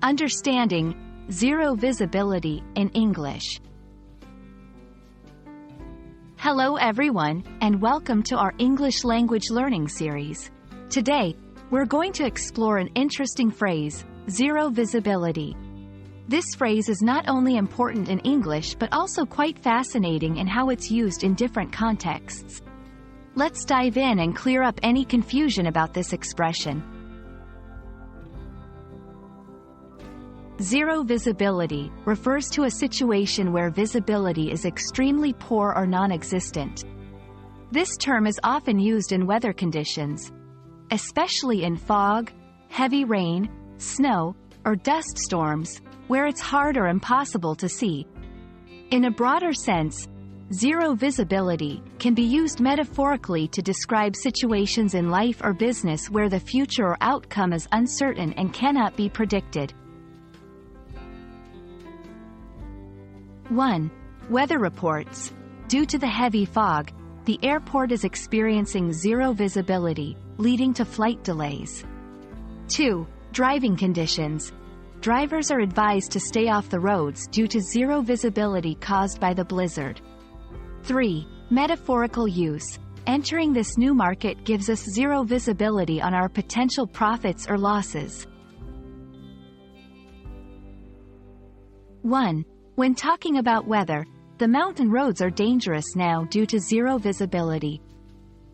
Understanding zero visibility in English. Hello everyone, and welcome to our English language learning series. Today, we're going to explore an interesting phrase, zero visibility. This phrase is not only important in English but also quite fascinating in how it's used in different contexts. Let's dive in and clear up any confusion about this expression. Zero visibility refers to a situation where visibility is extremely poor or non-existent. This term is often used in weather conditions, especially in fog, heavy rain, snow, or dust storms, where it's hard or impossible to see. In a broader sense, zero visibility can be used metaphorically to describe situations in life or business where the future or outcome is uncertain and cannot be predicted. 1. Weather reports. Due to the heavy fog, the airport is experiencing zero visibility, leading to flight delays. 2. Driving conditions. Drivers are advised to stay off the roads due to zero visibility caused by the blizzard. 3. Metaphorical use. Entering this new market gives us zero visibility on our potential profits or losses. 1. When talking about weather, the mountain roads are dangerous now due to zero visibility.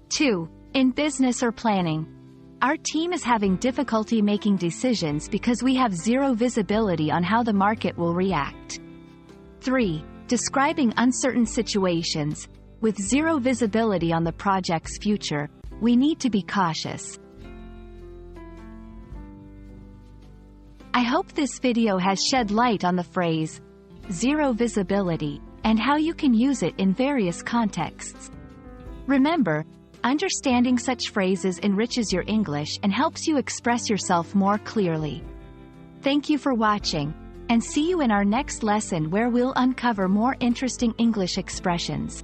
2. In business or planning, our team is having difficulty making decisions because we have zero visibility on how the market will react. 3. Describing uncertain situations. With zero visibility on the project's future, we need to be cautious. I hope this video has shed light on the phrase, zero visibility, and how you can use it in various contexts. Remember, understanding such phrases enriches your English and helps you express yourself more clearly. Thank you for watching, and see you in our next lesson where we'll uncover more interesting English expressions.